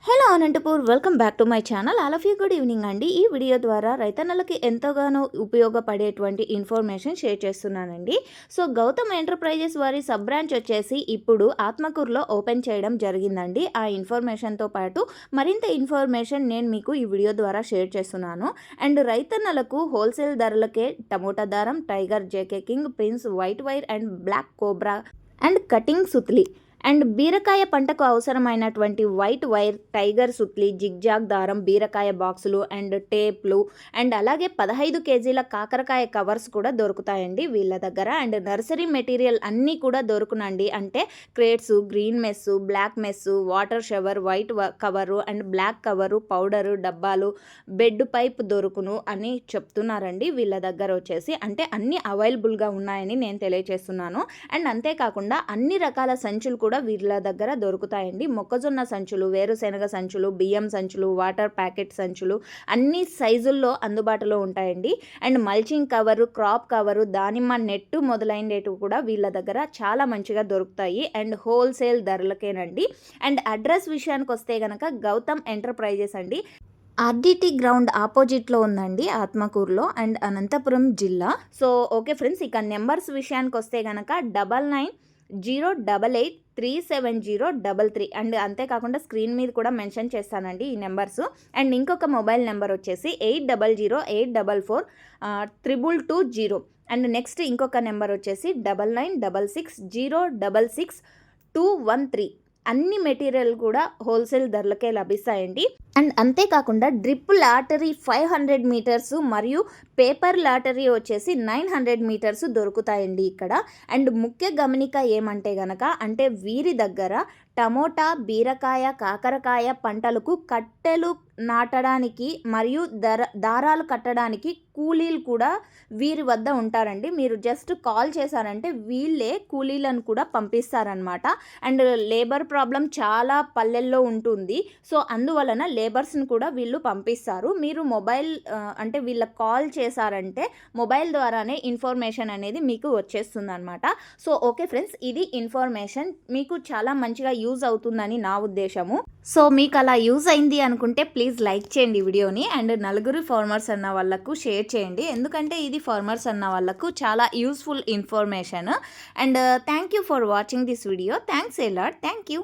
Hello Anantapur, welcome back to my channel. All of you good evening అండి. ఈ video ద్వారా రైతన్నలకి ఎంతగానో ఉపయోగపడేటువంటి ఇన్ఫర్మేషన్ షేర్ చేస్తున్నానండి. సో గౌతమ్ ఎంటర్ప్రైజెస్ వారి సబ్ బ్రాంచ్ వచ్చేసి ఇప్పుడు ఆత్మకూరులో ఓపెన్ చేయడం జరిగిందండి. ఆ ఇన్ఫర్మేషన్తో పాటు మరింత ఇన్ఫర్మేషన్ నేను మీకు ఈ వీడియో ద్వారా షేర్ చేస్తున్నాను. అండ్ రైతన్నలకు హోల్సేల్ ధరలకే టమోటా దారం, Tiger, JK King, Prince, white wire and black Cobra and cutting సుత్లి అండ్ బీరకాయ పంటకు అవసరమైనటువంటి వైట్ వైర్, టైగర్ సుత్లి, జిగ్జాగ్ దారం, బీరకాయ బాక్సులు అండ్ టేప్లు అండ్ అలాగే 15 కేజీల కాకరకాయ కవర్స్ కూడా దొరుకుతాయండి వీళ్ళ దగ్గర. అండ్ నర్సరీ మెటీరియల్ అన్నీ కూడా దొరుకునండి. అంటే crates, green mesh, black mesh, water shower, white cover and black cover, powder, డబ్బాలు, బెడ్ పైప్ దొరుకును అని చెప్తున్నారండి వీళ్ళ దగ్గర వచ్చేసి. అంటే అన్నీ అవైలబుల్గా ఉన్నాయని నేను తెలియజేస్తున్నాను. అండ్ అంతేకాకుండా అన్ని రకాల సంచులు కూడా వీళ్ళ దగ్గర దొరుకుతాయండి. మొక్కజొన్న సంచులు, వేరుశెనగ సంచులు, బియ్యం సంచులు, వాటర్ ప్యాకెట్ సంచులు అన్ని సైజుల్లో అందుబాటులో ఉంటాయండి. And mulching cover, crop cover, దానిమ్మ నెట్టు మొదలైనవి కూడా వీళ్ళ దగ్గర చాలా మంచిగా దొరుకుతాయి అండ్ హోల్సేల్ ధరలకేనండి. అండ్ అడ్రస్ విషయానికి వస్తే కనుక గౌతమ్ ఎంటర్ప్రైజెస్ అండి, ఆర్డిటి గ్రౌండ్ ఆపోజిట్లో ఉందండి ఆత్మకూరులో అండ్ అనంతపురం జిల్లా. సో ఓకే ఫ్రెండ్స్, ఇక నెంబర్స్ విషయానికి వస్తే కనుక 9908837033 అండ్ అంతేకాకుండా స్క్రీన్ మీద కూడా మెన్షన్ చేస్తానండి ఈ నెంబర్స్. అండ్ ఇంకొక మొబైల్ నెంబర్ వచ్చేసి 8008442220 అండ్ నెక్స్ట్ ఇంకొక నెంబర్ వచ్చేసి 9966066213. అన్ని మెటీరియల్ కూడా హోల్సేల్ ధరలకే లభిస్తాయండి. అండ్ అంతేకాకుండా డ్రిప్ లాటరీ 500 మీటర్స్ మరియు పేపర్ లాటరీ వచ్చేసి 900 మీటర్స్ దొరుకుతాయండి ఇక్కడ. అండ్ ముఖ్య గమనిక ఏమంటే గనక, అంటే వీరి దగ్గర టమోటా, బీరకాయ, కాకరకాయ పంటలకు కట్టెలు నాటడానికి మరియు దారాలు కట్టడానికి కూలీలు కూడా వీరి వద్ద ఉంటారండి. మీరు జస్ట్ కాల్ చేశారంటే వీళ్ళే కూలీలను కూడా పంపిస్తారనమాట. అండ్ లేబర్ ప్రాబ్లం చాలా పల్లెల్లో ఉంటుంది. సో అందువలన లేబర్స్ని కూడా వీళ్ళు పంపిస్తారు. మీరు మొబైల్ అంటే వీళ్ళకి కాల్ చేశారంటే మొబైల్ ద్వారానే ఇన్ఫర్మేషన్ అనేది మీకు వచ్చేస్తుంది అనమాట. సో ఓకే ఫ్రెండ్స్, ఇది ఇన్ఫర్మేషన్ మీకు చాలా మంచిగా యూజ్ అవుతుందని నా ఉద్దేశము. సో మీకు అలా యూజ్ అయింది అనుకుంటే ప్లీజ్ లైక్ చేయండి వీడియోని అండ్ నలుగురు ఫార్మర్స్ అన్న వాళ్ళకు షేర్ చేయండి. ఎందుకంటే ఇది ఫార్మర్స్ అన్న వాళ్ళకు చాలా useful information. And thank you for watching this video. Thanks a lot. Thank you.